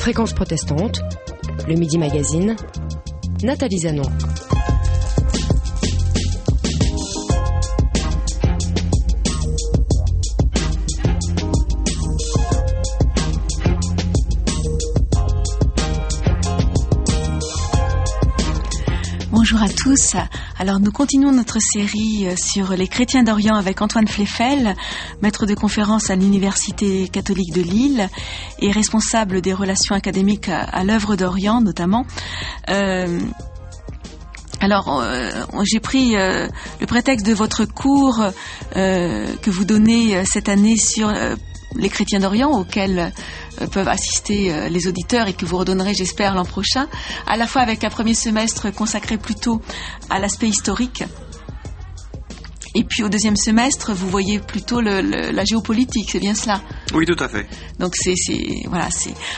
Fréquence protestante, le Midi Magazine, Nathalie Zanon. Bonjour à tous. Alors nous continuons notre série sur les chrétiens d'Orient avec Antoine Fleffel, maître de conférence à l'Université catholique de Lille et responsable des relations académiques à l'œuvre d'Orient notamment. J'ai pris le prétexte de votre cours que vous donnez cette année sur les chrétiens d'Orient auxquels peuvent assister les auditeurs et que vous redonnerez, j'espère, l'an prochain, à la fois avec un premier semestre consacré plutôt à l'aspect historique. Et puis au deuxième semestre, vous voyez plutôt la géopolitique, c'est bien cela? Oui, tout à fait. Donc voilà.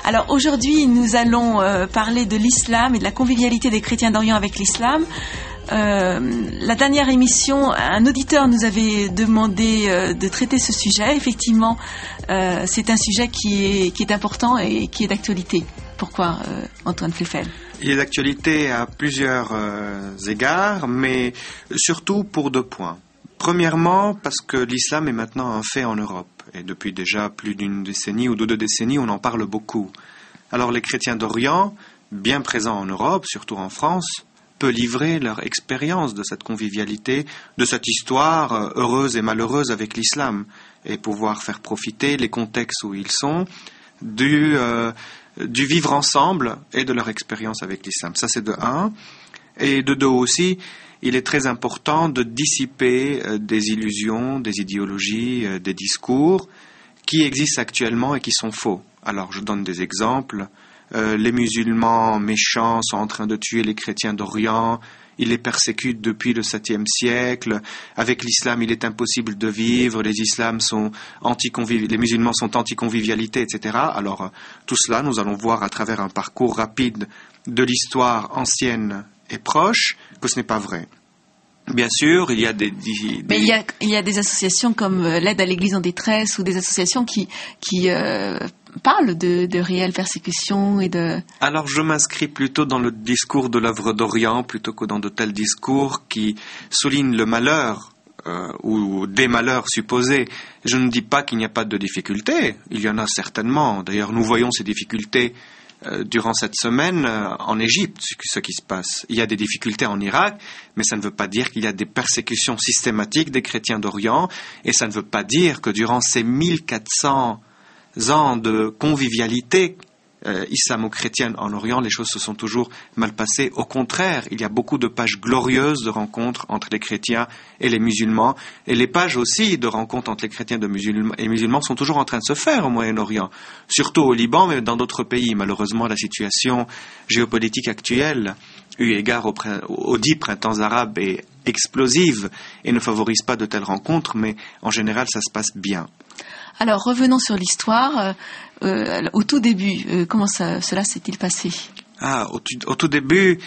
Alors aujourd'hui, nous allons parler de l'islam et de la convivialité des chrétiens d'Orient avec l'islam. La dernière émission, un auditeur nous avait demandé de traiter ce sujet. Effectivement, c'est un sujet qui est important et qui est d'actualité. Pourquoi, Antoine Fleffel? Il est d'actualité à plusieurs égards, mais surtout pour 2 points. Premièrement, parce que l'islam est maintenant un fait en Europe. Et depuis déjà plus d'une décennie ou 2 décennies, on en parle beaucoup. Alors les chrétiens d'Orient, bien présents en Europe, surtout en France, peut livrer leur expérience de cette convivialité, de cette histoire heureuse et malheureuse avec l'islam, et pouvoir faire profiter les contextes où ils sont du vivre ensemble et de leur expérience avec l'islam. Ça, c'est de 1. Et de 2 aussi, il est très important de dissiper des illusions, des idéologies, des discours qui existent actuellement et qui sont faux. Alors, je donne des exemples. Les musulmans méchants sont en train de tuer les chrétiens d'Orient, ils les persécutent depuis le 7e siècle, avec l'islam il est impossible de vivre, les musulmans sont anti-convivialité, etc. Alors tout cela, nous allons voir à travers un parcours rapide de l'histoire ancienne et proche que ce n'est pas vrai. Bien sûr, il y a Mais il y a des associations comme l'aide à l'Église en détresse ou des associations qui parlent de réelles persécutions et de... Alors je m'inscris plutôt dans le discours de l'œuvre d'Orient plutôt que dans de tels discours qui soulignent le malheur ou des malheurs supposés. Je ne dis pas qu'il n'y a pas de difficultés, il y en a certainement. D'ailleurs, nous voyons ces difficultés durant cette semaine en Égypte, ce qui se passe. Il y a des difficultés en Irak, mais ça ne veut pas dire qu'il y a des persécutions systématiques des chrétiens d'Orient, et ça ne veut pas dire que durant ces 1400 ans de convivialité islamo-chrétienne en Orient, les choses se sont toujours mal passées. Au contraire, il y a beaucoup de pages glorieuses de rencontres entre les chrétiens et les musulmans, et les pages aussi de rencontres entre les chrétiens et musulmans sont toujours en train de se faire au Moyen-Orient, surtout au Liban, mais dans d'autres pays. Malheureusement, la situation géopolitique actuelle, eu égard aux 10 printemps arabes, est explosive et ne favorise pas de telles rencontres, mais en général, ça se passe bien. Alors, revenons sur l'histoire. Au tout début, comment cela s'est-il passé? Au tout début,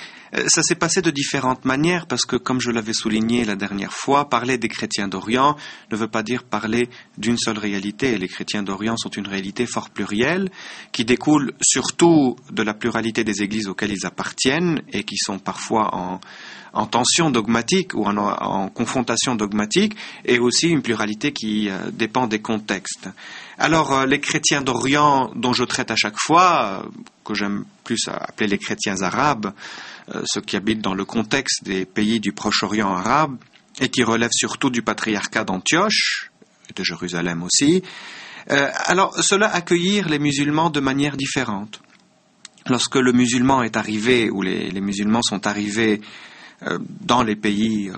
ça s'est passé de différentes manières parce que, comme je l'avais souligné la dernière fois, parler des chrétiens d'Orient ne veut pas dire parler d'une seule réalité. Les chrétiens d'Orient sont une réalité fort plurielle qui découle surtout de la pluralité des églises auxquelles ils appartiennent et qui sont parfois en tension dogmatique ou en confrontation dogmatique, et aussi une pluralité qui dépend des contextes. Alors, les chrétiens d'Orient dont je traite à chaque fois, que j'aime plus appeler les chrétiens arabes, ceux qui habitent dans le contexte des pays du Proche-Orient arabe, et qui relèvent surtout du patriarcat d'Antioche, et de Jérusalem aussi, alors ceux-là accueillirent les musulmans de manière différente. Lorsque le musulman est arrivé, ou les musulmans sont arrivés dans les pays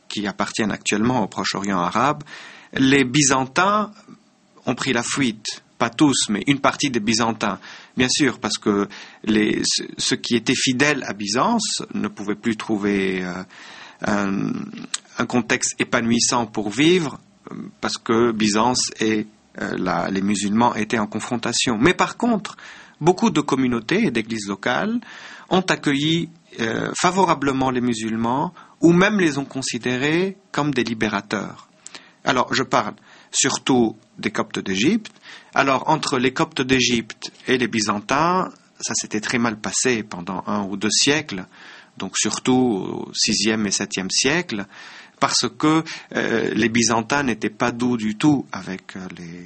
qui appartiennent actuellement au Proche-Orient arabe, les Byzantins ont pris la fuite. Pas tous, mais une partie des Byzantins. Bien sûr, parce que ceux qui étaient fidèles à Byzance ne pouvaient plus trouver un contexte épanouissant pour vivre, parce que Byzance et les musulmans étaient en confrontation. Mais par contre, beaucoup de communautés et d'églises locales ont accueilli favorablement les musulmans, ou même les ont considérés comme des libérateurs. Alors, je parle surtout des Coptes d'Égypte. Alors, entre les Coptes d'Égypte et les Byzantins, ça s'était très mal passé pendant 1 ou 2 siècles, donc surtout au 6e et 7e siècle, parce que les Byzantins n'étaient pas doux du tout avec les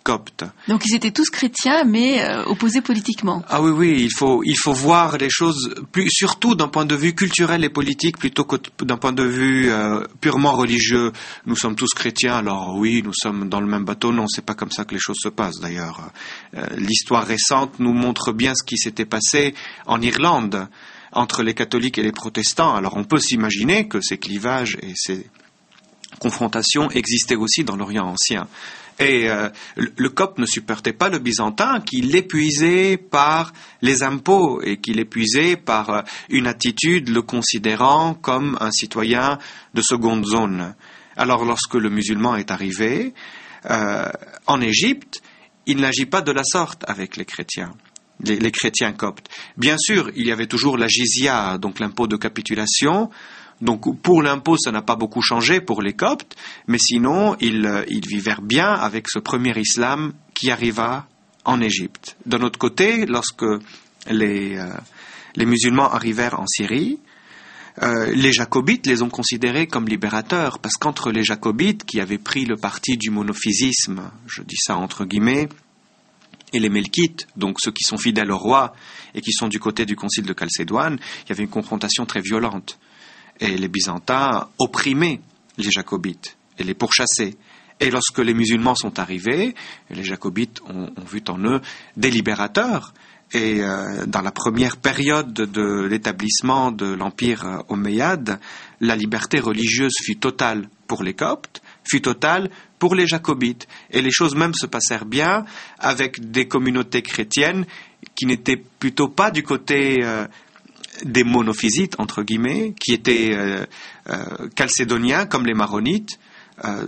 Coptes. Donc ils étaient tous chrétiens, mais opposés politiquement. Ah oui, il faut voir les choses surtout d'un point de vue culturel et politique plutôt que d'un point de vue purement religieux. Nous sommes tous chrétiens, alors oui, nous sommes dans le même bateau. Non, c'est pas comme ça que les choses se passent. D'ailleurs, l'histoire récente nous montre bien ce qui s'était passé en Irlande entre les catholiques et les protestants. Alors on peut s'imaginer que ces clivages et ces confrontations existaient aussi dans l'Orient ancien. Et le copte ne supportait pas le byzantin qui l'épuisait par les impôts et qui l'épuisait par une attitude le considérant comme un citoyen de seconde zone. Alors lorsque le musulman est arrivé en Égypte, il n'agit pas de la sorte avec les chrétiens. Les chrétiens coptes. Bien sûr, il y avait toujours la jizya, donc l'impôt de capitulation. Donc pour l'impôt, ça n'a pas beaucoup changé pour les Coptes, mais sinon, ils vivèrent bien avec ce premier islam qui arriva en Égypte. D'un autre côté, lorsque les musulmans arrivèrent en Syrie, les jacobites les ont considérés comme libérateurs, parce qu'entre les jacobites qui avaient pris le parti du monophysisme, je dis ça entre guillemets, et les Melkites, donc ceux qui sont fidèles au roi et qui sont du côté du concile de Chalcédoine, il y avait une confrontation très violente. Et les Byzantins opprimaient les Jacobites et les pourchassaient. Et lorsque les musulmans sont arrivés, les Jacobites ont vu en eux des libérateurs. Et dans la première période de l'établissement de l'Empire omeyyade, la liberté religieuse fut totale pour les Coptes, fut totale pour les Jacobites. Et les choses même se passèrent bien avec des communautés chrétiennes qui n'étaient plutôt pas du côté des monophysites, entre guillemets, qui étaient chalcédoniens, comme les maronites.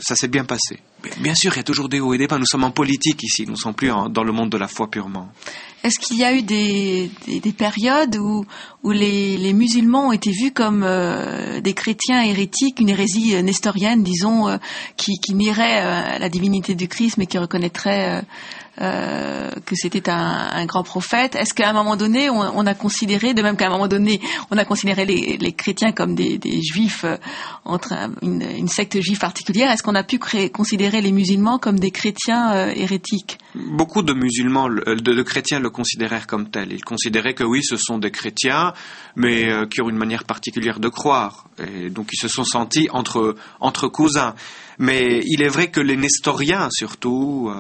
Ça s'est bien passé. Bien sûr, il y a toujours des hauts et des bas. Nous sommes en politique ici, nous ne sommes plus dans le monde de la foi purement. Est-ce qu'il y a eu des périodes où les musulmans ont été vus comme des chrétiens hérétiques, une hérésie nestorienne, disons, qui nierait la divinité du Christ, mais qui reconnaîtrait que c'était un grand prophète? Est-ce qu'à un moment donné, on a considéré, de même qu'à un moment donné, on a considéré les chrétiens comme des juifs entre une secte juive particulière, est-ce qu'on a pu considérer les musulmans comme des chrétiens hérétiques? Beaucoup de musulmans, de chrétiens le considérèrent comme tel. Ils considéraient que oui, ce sont des chrétiens, mais qui ont une manière particulière de croire. Et donc ils se sont sentis entre cousins. Mais il est vrai que les nestoriens, surtout,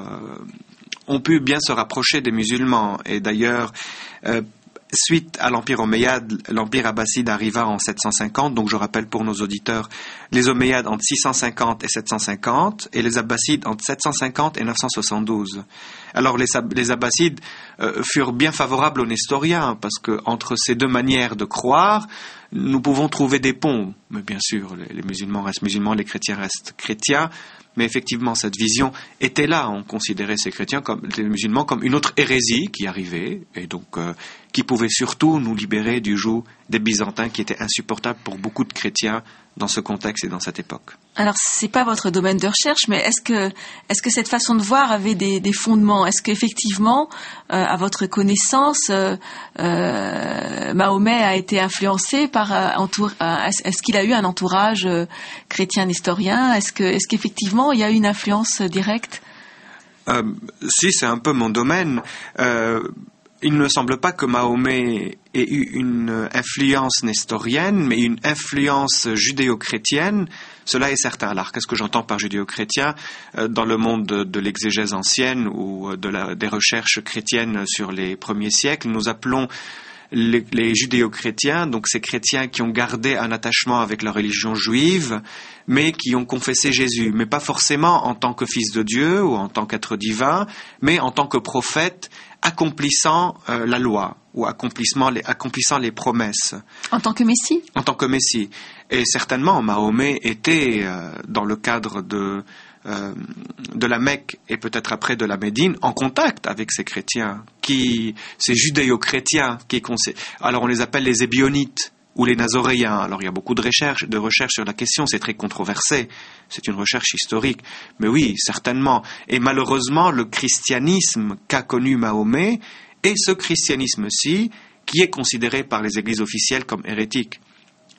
ont pu bien se rapprocher des musulmans. Et d'ailleurs, suite à l'Empire omeyyade, l'Empire abbasside arriva en 750, donc je rappelle pour nos auditeurs, les Omeyyades entre 650 et 750, et les Abbassides entre 750 et 972. Alors les Abbassides furent bien favorables aux nestoriens, parce que entre ces deux manières de croire, nous pouvons trouver des ponts. Mais bien sûr, les musulmans restent musulmans, les chrétiens restent chrétiens. Mais effectivement, cette vision était là. On considérait ces chrétiens, les musulmans, comme une autre hérésie qui arrivait, et donc qui pouvait surtout nous libérer du joug des Byzantins, qui était insupportable pour beaucoup de chrétiens dans ce contexte et dans cette époque. Alors, c'est pas votre domaine de recherche, mais est-ce que cette façon de voir avait des fondements? Est-ce qu'effectivement, à votre connaissance, Mahomet a été influencé par est-ce qu'il a eu un entourage chrétien nestorien? Est-ce qu'effectivement il y a eu une influence directe? Si, c'est un peu mon domaine. Il ne me semble pas que Mahomet ait eu une influence nestorienne, mais une influence judéo-chrétienne. Cela est certain. Alors, qu'est-ce que j'entends par judéo-chrétien? Dans le monde de l'exégèse ancienne ou des recherches chrétiennes sur les premiers siècles, nous appelons les judéo-chrétiens, donc ces chrétiens qui ont gardé un attachement avec la religion juive, mais qui ont confessé Jésus, mais pas forcément en tant que fils de Dieu ou en tant qu'être divin, mais en tant que prophète accomplissant la loi ou accomplissant les promesses. En tant que Messie? En tant que Messie. Et certainement, Mahomet était, dans le cadre de la Mecque et peut-être après de la Médine, en contact avec ces chrétiens, ces judéo-chrétiens, alors on les appelle les ébionites ou les nazoréens. Alors il y a beaucoup de recherches sur la question, c'est très controversé, c'est une recherche historique, mais oui, certainement. Et malheureusement, le christianisme qu'a connu Mahomet et ce christianisme-ci qui est considéré par les églises officielles comme hérétique.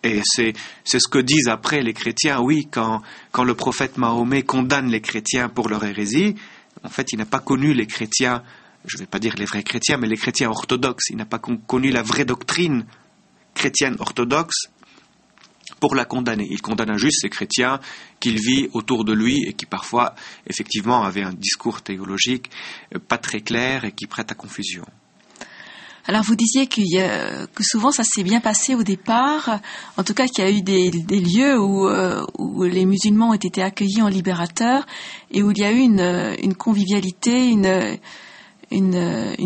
Et c'est ce que disent après les chrétiens. Oui, quand le prophète Mahomet condamne les chrétiens pour leur hérésie, en fait, il n'a pas connu les chrétiens, je ne vais pas dire les vrais chrétiens, mais les chrétiens orthodoxes. Il n'a pas connu la vraie doctrine chrétienne orthodoxe pour la condamner. Il condamne juste ces chrétiens qu'il vit autour de lui et qui parfois, effectivement, avaient un discours théologique pas très clair et qui prête à confusion. Alors vous disiez que souvent ça s'est bien passé au départ, en tout cas qu'il y a eu des lieux où les musulmans ont été accueillis en libérateurs et où il y a eu une convivialité, une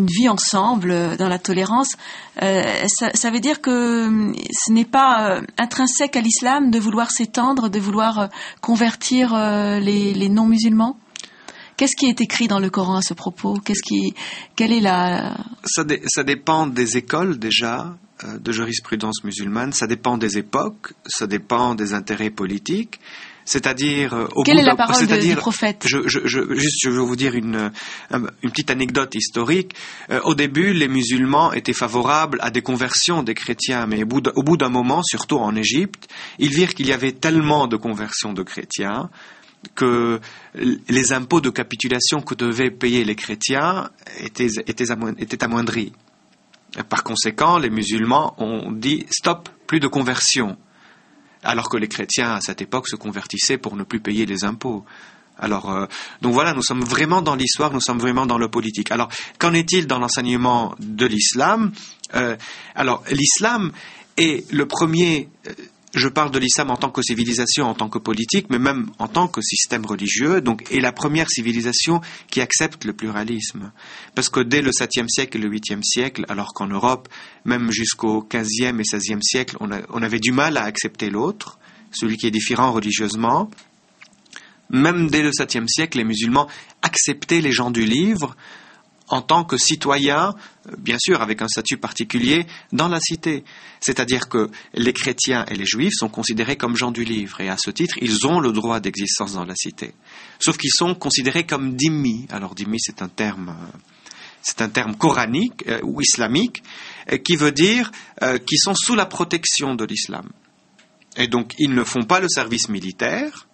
vie ensemble dans la tolérance. Ça veut dire que ce n'est pas intrinsèque à l'islam de vouloir s'étendre, de vouloir convertir les non-musulmans ? Qu'est-ce qui est écrit dans le Coran à ce propos ? Quelle est la... Ça dépend des écoles déjà de jurisprudence musulmane, ça dépend des époques, ça dépend des intérêts politiques. C'est-à-dire, quelle est la parole du prophète ? Je vais vous dire une petite anecdote historique. Au début, les musulmans étaient favorables à des conversions des chrétiens, mais au bout d'un moment, surtout en Égypte, ils virent qu'il y avait tellement de conversions de chrétiens que les impôts de capitulation que devaient payer les chrétiens étaient amoindris. Par conséquent, les musulmans ont dit « stop, plus de conversion ». Alors que les chrétiens, à cette époque, se convertissaient pour ne plus payer les impôts. Alors, donc voilà, nous sommes vraiment dans l'histoire, nous sommes vraiment dans le politique. Alors, qu'en est-il dans l'enseignement de l'islam ? Alors, l'islam est le premier... Je parle de l'islam en tant que civilisation, en tant que politique, mais même en tant que système religieux, donc, est la première civilisation qui accepte le pluralisme. Parce que dès le 7e siècle et le 8e siècle, alors qu'en Europe, même jusqu'au 15e et 16e siècle, on avait du mal à accepter l'autre, celui qui est différent religieusement, même dès le 7e siècle, les musulmans acceptaient les gens du livre en tant que citoyens, bien sûr avec un statut particulier, dans la cité. C'est-à-dire que les chrétiens et les juifs sont considérés comme gens du livre, et à ce titre, ils ont le droit d'existence dans la cité. Sauf qu'ils sont considérés comme dhimmi. Alors dhimmi, c'est un terme coranique ou islamique, qui veut dire qu'ils sont sous la protection de l'islam. Et donc, ils ne font pas le service militaire.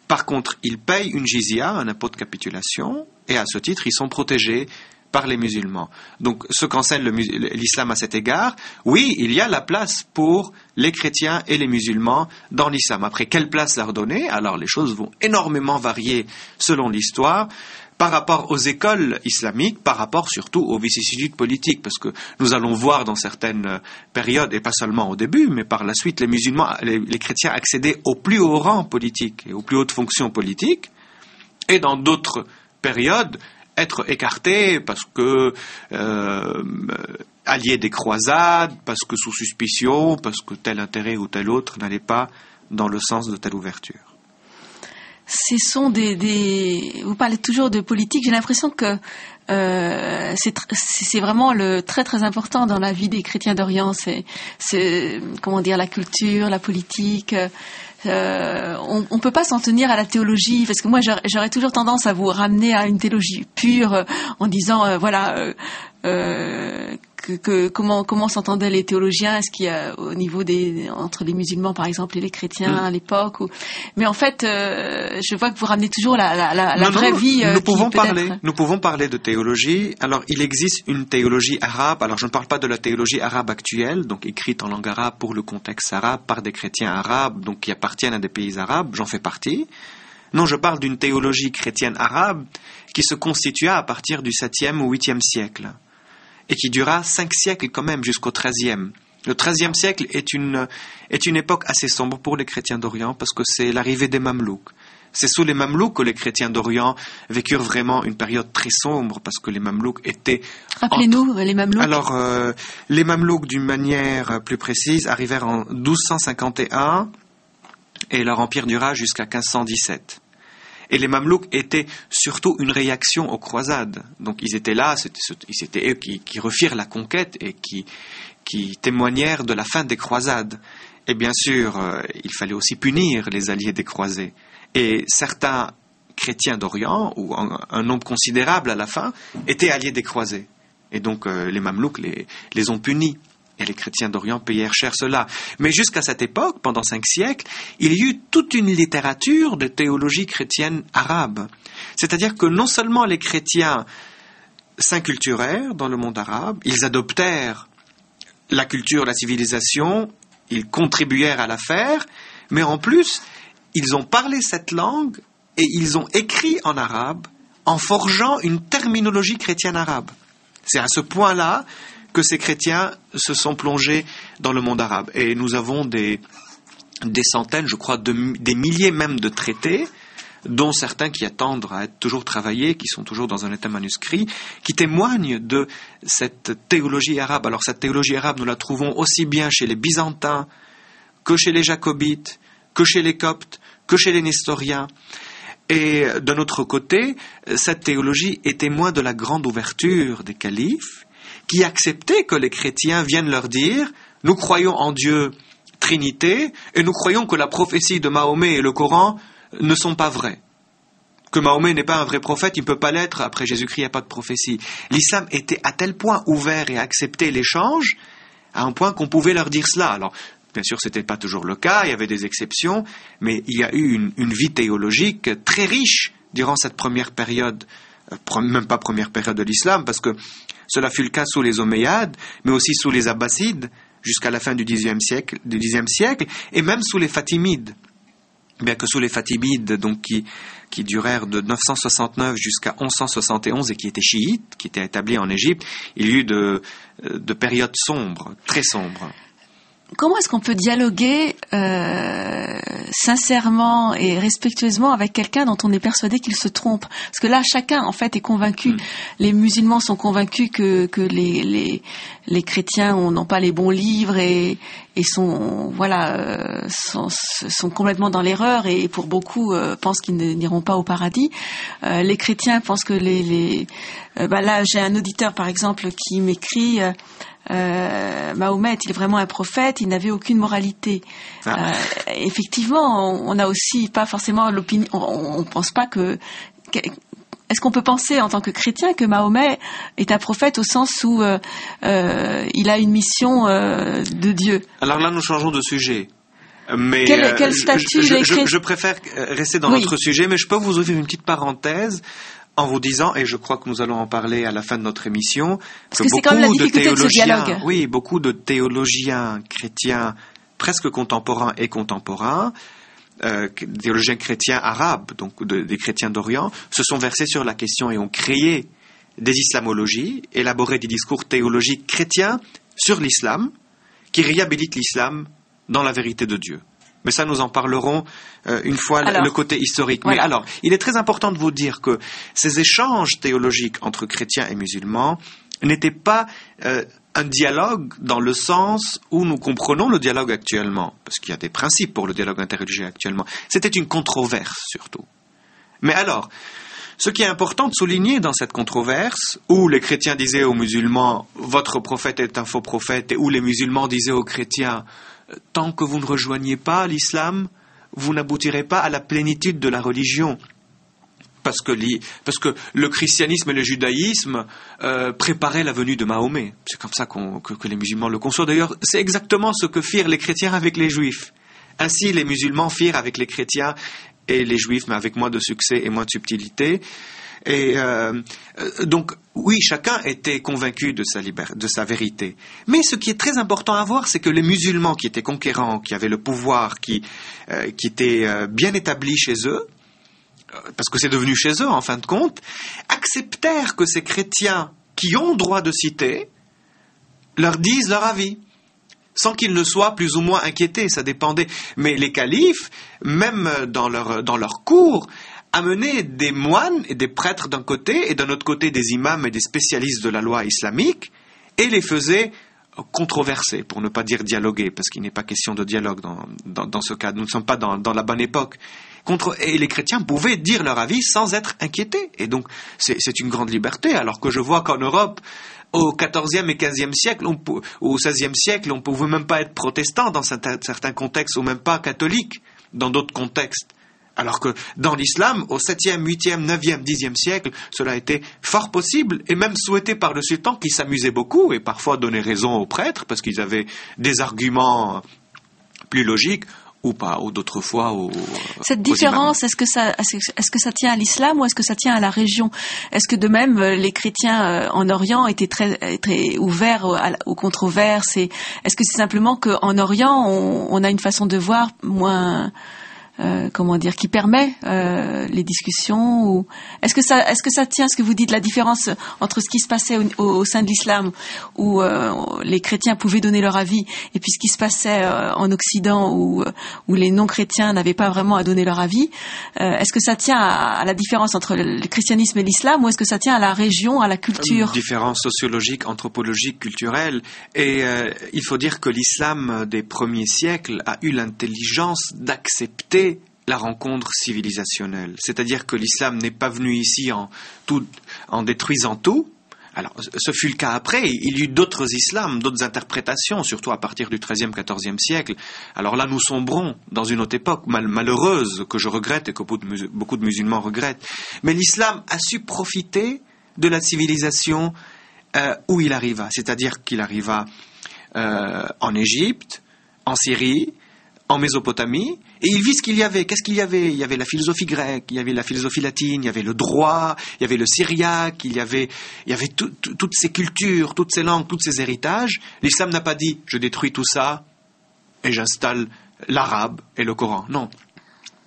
Par contre, ils payent une jizya, un impôt de capitulation, et à ce titre, ils sont protégés par les musulmans. Donc, ce qu'enseigne l'islam à cet égard, oui, il y a la place pour les chrétiens et les musulmans dans l'islam. Après, quelle place leur donner ? Alors, les choses vont énormément varier selon l'histoire, par rapport aux écoles islamiques, par rapport surtout aux vicissitudes politiques, parce que nous allons voir dans certaines périodes, et pas seulement au début, mais par la suite, les musulmans, les chrétiens accédaient au plus haut rang politique et aux plus hautes fonctions politiques, et dans d'autres périodes, être écartés parce que alliés des croisades, parce que sous suspicion, parce que tel intérêt ou tel autre n'allait pas dans le sens de telle ouverture. Ce sont vous parlez toujours de politique, j'ai l'impression que c'est vraiment très très important dans la vie des chrétiens d'Orient, c'est comment dire, la culture, la politique. On peut pas s'en tenir à la théologie, parce que moi j'aurais toujours tendance à vous ramener à une théologie pure en disant comment s'entendaient les théologiens, est-ce qu'il y a au niveau entre les musulmans par exemple et les chrétiens à l'époque mais en fait je vois que vous ramenez toujours la vraie vie. Nous pouvons parler de théologie. Alors il existe une théologie arabe, alors je ne parle pas de la théologie arabe actuelle, donc écrite en langue arabe pour le contexte arabe par des chrétiens arabes, donc qui appartiennent à des pays arabes, j'en fais partie. Non, je parle d'une théologie chrétienne arabe qui se constitua à partir du 7e ou 8e siècle. Et qui dura 5 siècles quand même, jusqu'au 13e. Le 13e siècle est une époque assez sombre pour les chrétiens d'Orient, parce que c'est l'arrivée des Mamelouks. C'est sous les Mamelouks que les chrétiens d'Orient vécurent vraiment une période très sombre, parce que les Mamelouks étaient... Rappelez-nous, les Mamelouks. Alors, les Mamelouks, d'une manière plus précise, arrivèrent en 1251, et leur empire dura jusqu'à 1517. Et les Mamelouks étaient surtout une réaction aux croisades. Donc ils étaient là, c'était eux qui refirent la conquête et qui témoignèrent de la fin des croisades. Et bien sûr, il fallait aussi punir les alliés des croisés. Et certains chrétiens d'Orient, ou un nombre considérable à la fin, étaient alliés des croisés. Et donc les Mamelouks les ont punis. Et les chrétiens d'Orient payèrent cher cela. Mais jusqu'à cette époque, pendant 5 siècles, il y eut toute une littérature de théologie chrétienne arabe. C'est-à-dire que non seulement les chrétiens s'inculturèrent dans le monde arabe, ils adoptèrent la culture, la civilisation, ils contribuèrent à la faire, mais en plus, ils ont parlé cette langue et ils ont écrit en arabe en forgeant une terminologie chrétienne arabe. C'est à ce point-là que ces chrétiens se sont plongés dans le monde arabe. Et nous avons des centaines, je crois, des milliers même de traités, dont certains qui attendent à être toujours travaillés, qui sont toujours dans un état manuscrit, qui témoignent de cette théologie arabe. Alors cette théologie arabe, nous la trouvons aussi bien chez les Byzantins, que chez les Jacobites, que chez les Coptes, que chez les Nestoriens. Et d'un autre côté, cette théologie est témoin de la grande ouverture des califes, qui acceptaient que les chrétiens viennent leur dire « Nous croyons en Dieu, Trinité, et nous croyons que la prophétie de Mahomet et le Coran ne sont pas vraies. Que Mahomet n'est pas un vrai prophète, il ne peut pas l'être, après Jésus-Christ, il n'y a pas de prophétie. » L'islam était à tel point ouvert et acceptait l'échange, à un point qu'on pouvait leur dire cela. Alors, bien sûr, ce n'était pas toujours le cas, il y avait des exceptions, mais il y a eu une vie théologique très riche durant cette première période, même pas première période de l'islam, parce que cela fut le cas sous les Omeyyades, mais aussi sous les Abbassides, jusqu'à la fin du Xe siècle, et même sous les Fatimides. Bien que sous les Fatimides, donc qui durèrent de 969 jusqu'à 1171 et qui étaient chiites, qui étaient établis en Égypte, il y eut de périodes sombres, très sombres. Comment est-ce qu'on peut dialoguer sincèrement et respectueusement avec quelqu'un dont on est persuadé qu'il se trompe? Parce que là, chacun, en fait, est convaincu. Les musulmans sont convaincus que les chrétiens n'ont pas les bons livres et sont complètement dans l'erreur et pour beaucoup pensent qu'ils n'iront pas au paradis. Les chrétiens pensent que là, j'ai un auditeur, par exemple, qui m'écrit... Mahomet, il est vraiment un prophète, il n'avait aucune moralité. Effectivement, on n'a aussi pas forcément l'opinion, on pense pas que... Est-ce qu'on peut penser en tant que chrétien que Mahomet est un prophète au sens où il a une mission de Dieu? Alors là, nous changeons de sujet. Mais quel statut je préfère rester dans notre sujet, mais je peux vous ouvrir une petite parenthèse en vous disant, et je crois que nous allons en parler à la fin de notre émission, parce que c'est quand même la difficulté de ce dialogue. Oui, beaucoup de théologiens chrétiens presque contemporains et contemporains, théologiens chrétiens arabes, donc des chrétiens d'Orient, se sont versés sur la question et ont créé des islamologies, élaboré des discours théologiques chrétiens sur l'islam, qui réhabilitent l'islam dans la vérité de Dieu. Mais ça, nous en parlerons une fois le côté historique. Voilà. Mais alors, il est très important de vous dire que ces échanges théologiques entre chrétiens et musulmans n'étaient pas un dialogue dans le sens où nous comprenons le dialogue actuellement, parce qu'il y a des principes pour le dialogue interreligieux actuellement. C'était une controverse, surtout. Mais alors, ce qui est important de souligner dans cette controverse, où les chrétiens disaient aux musulmans « Votre prophète est un faux prophète », et où les musulmans disaient aux chrétiens « Tant que vous ne rejoignez pas l'islam, vous n'aboutirez pas à la plénitude de la religion. » Parce que le christianisme et le judaïsme préparaient la venue de Mahomet. C'est comme ça que les musulmans le conçoivent. D'ailleurs, c'est exactement ce que firent les chrétiens avec les juifs. Ainsi, les musulmans firent avec les chrétiens et les juifs, mais avec moins de succès et moins de subtilité. Et donc, oui, chacun était convaincu de sa vérité. Mais ce qui est très important à voir, c'est que les musulmans qui étaient conquérants, qui avaient le pouvoir, qui étaient bien établis chez eux, parce que c'est devenu chez eux en fin de compte, acceptèrent que ces chrétiens qui ont droit de citer leur disent leur avis, sans qu'ils ne soient plus ou moins inquiétés, ça dépendait. Mais les califes, même dans leur cour, amenaient des moines et des prêtres d'un côté, et d'un autre côté des imams et des spécialistes de la loi islamique, et les faisaient controverser, pour ne pas dire dialoguer, parce qu'il n'est pas question de dialogue dans ce cas. Nous ne sommes pas dans la bonne époque. Et les chrétiens pouvaient dire leur avis sans être inquiétés. Et donc, c'est une grande liberté, alors que je vois qu'en Europe, au XIVe et XVe siècle, au XVIe siècle, on ne pouvait même pas être protestant dans certains contextes, ou même pas catholique dans d'autres contextes. Alors que dans l'islam, au 7e, 8e, 9e, 10e siècle, cela était fort possible et même souhaité par le sultan qui s'amusait beaucoup et parfois donnait raison aux prêtres parce qu'ils avaient des arguments plus logiques ou pas, ou d'autres fois Cette différence, est-ce que ça tient à l'islam ou est-ce que ça tient à la région? Est-ce que de même les chrétiens en Orient étaient très ouverts aux controverses et est-ce que c'est simplement qu'en Orient on a une façon de voir moins qui permet les discussions ou est-ce que ça tient ce que vous dites, la différence entre ce qui se passait au sein de l'islam où les chrétiens pouvaient donner leur avis et puis ce qui se passait en Occident où les non-chrétiens n'avaient pas vraiment à donner leur avis, est-ce que ça tient à la différence entre le christianisme et l'islam ou est-ce que ça tient à la région, à la culture? Différence sociologique, anthropologique, culturelle et il faut dire que l'islam des premiers siècles a eu l'intelligence d'accepter la rencontre civilisationnelle. C'est-à-dire que l'islam n'est pas venu ici en détruisant tout. Alors, ce fut le cas après. Il y eut d'autres islams, d'autres interprétations, surtout à partir du XIIIe, XIVe siècle. Alors là, nous sombrons dans une autre époque malheureuse, que je regrette et que beaucoup de musulmans regrettent. Mais l'islam a su profiter de la civilisation où il arriva. C'est-à-dire qu'il arriva en Égypte, en Syrie, en Mésopotamie, et il vit ce qu'il y avait. Qu'est-ce qu'il y avait? Il y avait la philosophie grecque, il y avait la philosophie latine, il y avait le droit, il y avait le syriaque, il y avait toutes ces cultures, toutes ces langues, tous ces héritages. L'islam n'a pas dit « je détruis tout ça et j'installe l'arabe et le Coran ». Non.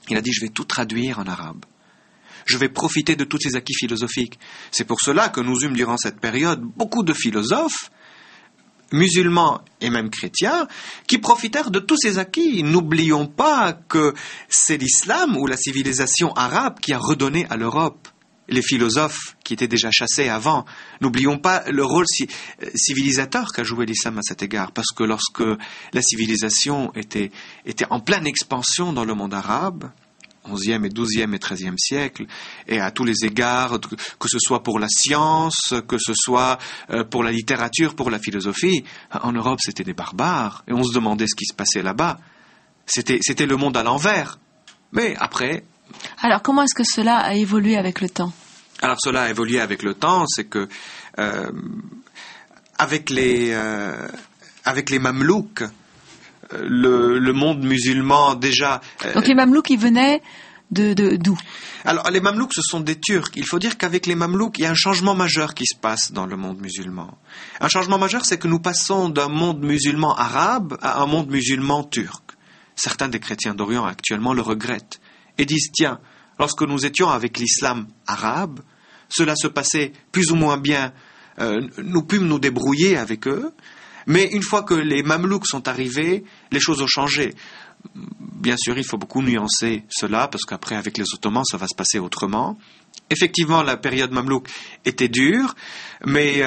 Il a dit « je vais tout traduire en arabe. Je vais profiter de tous ces acquis philosophiques ». C'est pour cela que nous eûmes durant cette période beaucoup de philosophes musulmans et même chrétiens, qui profitèrent de tous ces acquis. N'oublions pas que c'est l'islam ou la civilisation arabe qui a redonné à l'Europe les philosophes qui étaient déjà chassés avant. N'oublions pas le rôle civilisateur qu'a joué l'islam à cet égard, parce que lorsque la civilisation était en pleine expansion dans le monde arabe, 11e et 12e et 13e siècle, et à tous les égards, que ce soit pour la science, que ce soit pour la littérature, pour la philosophie, en Europe c'était des barbares, et on se demandait ce qui se passait là-bas. C'était le monde à l'envers. Mais après... Alors comment est-ce que cela a évolué avec le temps? Alors cela a évolué avec le temps, c'est que avec les Mamelouks, le monde musulman déjà... Donc les Mamelouks, ils venaient d'où? Alors les Mamelouks, ce sont des Turcs. Il faut dire qu'avec les Mamelouks, il y a un changement majeur qui se passe dans le monde musulman. Un changement majeur, c'est que nous passons d'un monde musulman arabe à un monde musulman turc. Certains des chrétiens d'Orient actuellement le regrettent et disent, tiens, lorsque nous étions avec l'islam arabe, cela se passait plus ou moins bien, nous pûmes nous débrouiller avec eux, mais une fois que les Mamelouks sont arrivés, les choses ont changé. Bien sûr, il faut beaucoup nuancer cela, parce qu'après, avec les Ottomans, ça va se passer autrement. Effectivement, la période Mamelouk était dure, mais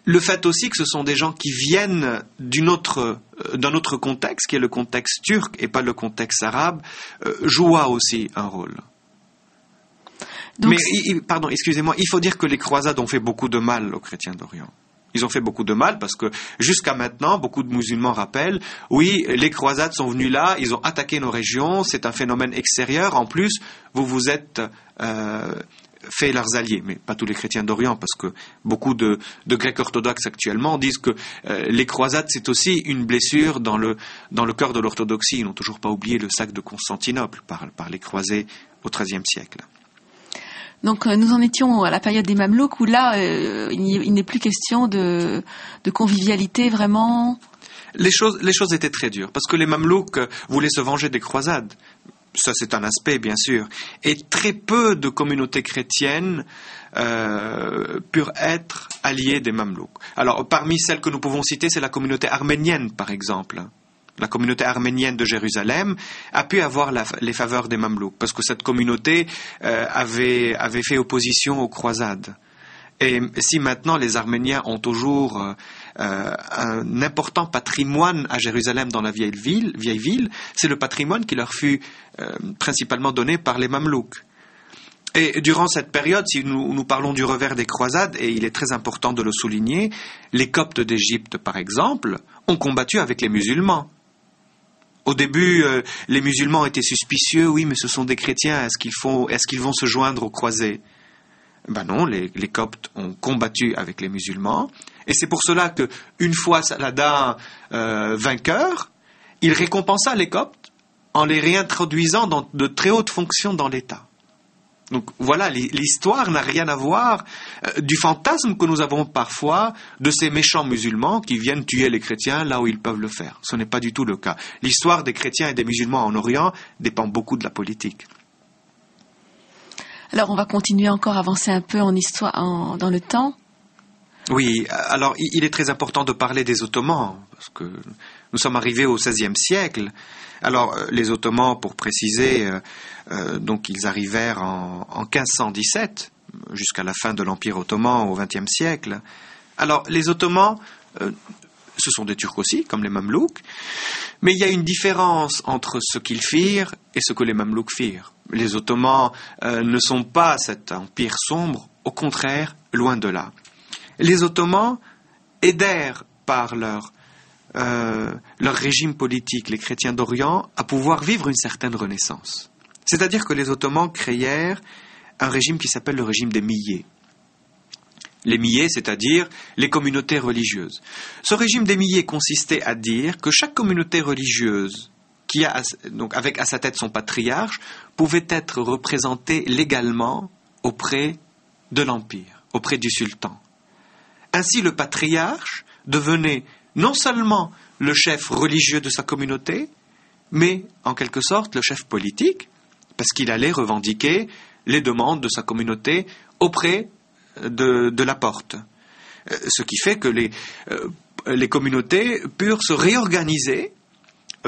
le fait aussi que ce sont des gens qui viennent d'un autre contexte, qui est le contexte turc et pas le contexte arabe, joua aussi un rôle. Donc, mais, pardon, excusez-moi, il faut dire que les croisades ont fait beaucoup de mal aux chrétiens d'Orient. Ils ont fait beaucoup de mal parce que jusqu'à maintenant, beaucoup de musulmans rappellent, oui, les croisades sont venus là, ils ont attaqué nos régions, c'est un phénomène extérieur. En plus, vous vous êtes fait leurs alliés. Mais pas tous les chrétiens d'Orient, parce que beaucoup de Grecs orthodoxes actuellement disent que les croisades, c'est aussi une blessure dans le cœur de l'orthodoxie. Ils n'ont toujours pas oublié le sac de Constantinople par les croisés au XIIIe siècle. Donc nous en étions à la période des Mamelouks où là, il n'est plus question de convivialité vraiment. Les choses étaient très dures parce que les Mamelouks voulaient se venger des croisades. Ça, c'est un aspect, bien sûr. Et très peu de communautés chrétiennes purent être alliées des Mamelouks. Alors, parmi celles que nous pouvons citer, c'est la communauté arménienne, par exemple. La communauté arménienne de Jérusalem a pu avoir les faveurs des Mamelouks, parce que cette communauté avait fait opposition aux croisades. Et si maintenant les Arméniens ont toujours un important patrimoine à Jérusalem dans la vieille ville, c'est le patrimoine qui leur fut principalement donné par les Mamelouks. Et durant cette période, si nous parlons du revers des croisades, et il est très important de le souligner, les Coptes d'Égypte, par exemple, ont combattu avec les musulmans. Au début, les musulmans étaient suspicieux. Oui, mais ce sont des chrétiens. Est-ce qu'ils vont se joindre aux croisés? Ben non, les Coptes ont combattu avec les musulmans. Et c'est pour cela que, une fois Saladin vainqueur, il récompensa les Coptes en les réintroduisant dans de très hautes fonctions dans l'État. Donc voilà, l'histoire n'a rien à voir du fantasme que nous avons parfois de ces méchants musulmans qui viennent tuer les chrétiens là où ils peuvent le faire. Ce n'est pas du tout le cas. L'histoire des chrétiens et des musulmans en Orient dépend beaucoup de la politique. Alors on va continuer encore à avancer un peu en histoire, dans le temps. Oui, alors il est très important de parler des Ottomans, parce que nous sommes arrivés au XVIe siècle. Alors les Ottomans, pour préciser, donc ils arrivèrent en 1517, jusqu'à la fin de l'Empire ottoman au XXe siècle. Alors les Ottomans, ce sont des Turcs aussi, comme les Mamelouks, mais il y a une différence entre ce qu'ils firent et ce que les Mamelouks firent. Les Ottomans ne sont pas cet empire sombre, au contraire, loin de là. Les Ottomans aidèrent par leur régime politique, les chrétiens d'Orient, à pouvoir vivre une certaine renaissance. C'est-à-dire que les Ottomans créèrent un régime qui s'appelle le régime des milliers. Les milliers, c'est-à-dire les communautés religieuses. Ce régime des milliers consistait à dire que chaque communauté religieuse, qui a donc avec à sa tête son patriarche, pouvait être représentée légalement auprès de l'Empire, auprès du sultan. Ainsi, le patriarche devenait non seulement le chef religieux de sa communauté, mais en quelque sorte le chef politique, parce qu'il allait revendiquer les demandes de sa communauté auprès de la porte. Ce qui fait que les communautés purent se réorganiser,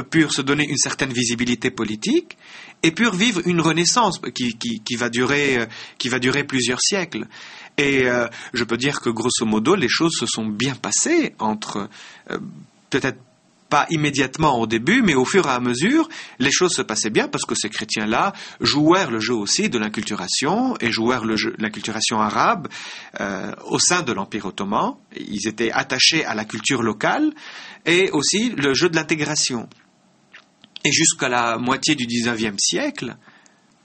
purent se donner une certaine visibilité politique et purent vivre une renaissance qui va durer plusieurs siècles. Et je peux dire que grosso modo, les choses se sont bien passées entre, peut-être pas immédiatement au début, mais au fur et à mesure, les choses se passaient bien parce que ces chrétiens-là jouèrent le jeu aussi de l'inculturation et jouèrent l'inculturation arabe au sein de l'Empire ottoman. Ils étaient attachés à la culture locale et aussi le jeu de l'intégration. Et jusqu'à la moitié du XIXe siècle,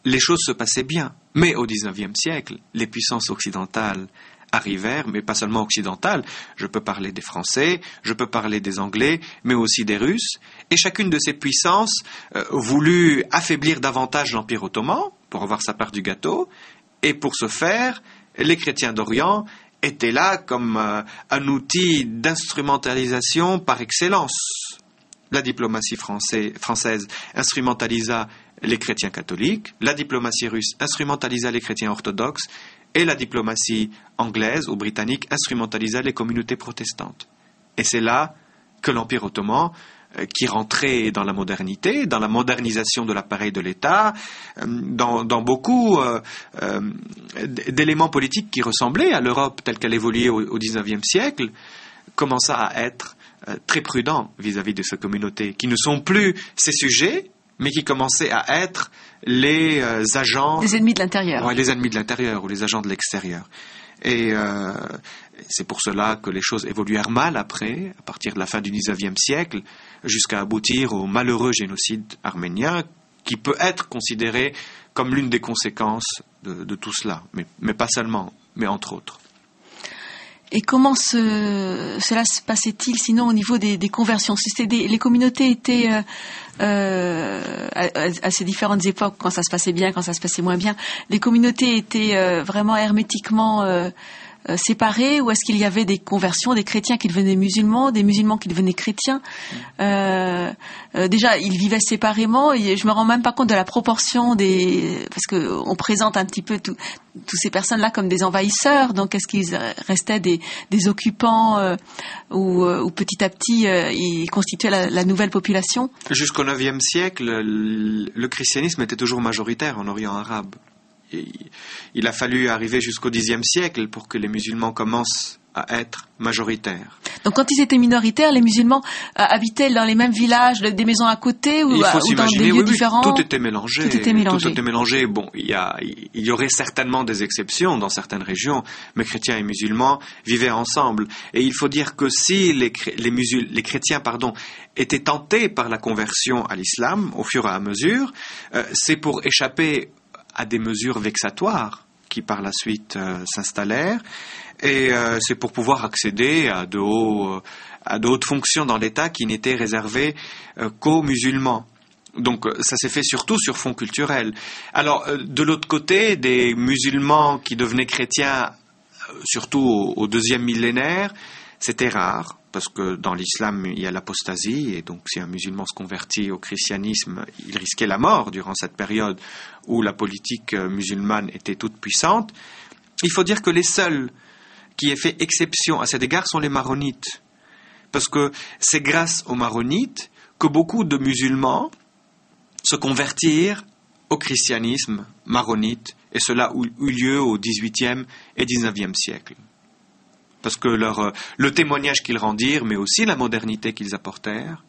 les choses se passaient bien. Mais au XIXe siècle, les puissances occidentales arrivèrent, mais pas seulement occidentales. Je peux parler des Français, je peux parler des Anglais, mais aussi des Russes. Et chacune de ces puissances voulut affaiblir davantage l'Empire ottoman pour avoir sa part du gâteau. Et pour ce faire, les chrétiens d'Orient étaient là comme un outil d'instrumentalisation par excellence. La diplomatie française instrumentalisa les chrétiens catholiques, la diplomatie russe instrumentalisa les chrétiens orthodoxes, et la diplomatie anglaise ou britannique instrumentalisa les communautés protestantes. Et c'est là que l'Empire ottoman, qui rentrait dans la modernité, dans la modernisation de l'appareil de l'État, dans beaucoup d'éléments politiques qui ressemblaient à l'Europe telle qu'elle évoluait au XIXe siècle, commença à être très prudent vis-à-vis de ces communautés, qui ne sont plus ses sujets, mais qui commençaient à être les agents... Les ennemis de l'intérieur. Ouais, les ennemis de l'intérieur ou les agents de l'extérieur. Et c'est pour cela que les choses évoluèrent mal après, à partir de la fin du XIXe siècle, jusqu'à aboutir au malheureux génocide arménien, qui peut être considéré comme l'une des conséquences de tout cela, mais pas seulement, mais entre autres. Et comment cela se passait-il sinon au niveau des conversions? Les communautés étaient à ces différentes époques, quand ça se passait bien, quand ça se passait moins bien, les communautés étaient vraiment hermétiquement séparées, ou est-ce qu'il y avait des conversions, des chrétiens qui devenaient musulmans, des musulmans qui devenaient chrétiens? Déjà, ils vivaient séparément, et je me rends même pas compte de la proportion parce que on présente un petit peu toutes ces personnes-là comme des envahisseurs. Donc, est-ce qu'ils restaient des occupants ou petit à petit ils constituaient la nouvelle population? Jusqu'au IXe siècle, le christianisme était toujours majoritaire en Orient arabe. Il a fallu arriver jusqu'au Xe siècle pour que les musulmans commencent à être majoritaires. Donc quand ils étaient minoritaires, les musulmans habitaient dans les mêmes villages, des maisons à côté ou dans des lieux différents? Tout était mélangé. Tout était mélangé. Tout était mélangé. Bon, il y aurait certainement des exceptions dans certaines régions, mais chrétiens et musulmans vivaient ensemble. Et il faut dire que si les chrétiens, étaient tentés par la conversion à l'islam au fur et à mesure, c'est pour échapper à des mesures vexatoires qui par la suite s'installèrent, et c'est pour pouvoir accéder à de hautes fonctions dans l'État qui n'étaient réservées qu'aux musulmans. Donc ça s'est fait surtout sur fond culturel. Alors de l'autre côté, des musulmans qui devenaient chrétiens, surtout au deuxième millénaire, c'était rare, parce que dans l'islam, il y a l'apostasie, et donc si un musulman se convertit au christianisme, il risquait la mort durant cette période où la politique musulmane était toute puissante. Il faut dire que les seuls qui aient fait exception à cet égard sont les maronites, parce que c'est grâce aux maronites que beaucoup de musulmans se convertirent au christianisme maronite, et cela eut lieu au XVIIIe et XIXe siècle. Parce que le témoignage qu'ils rendirent, mais aussi la modernité qu'ils apportèrent,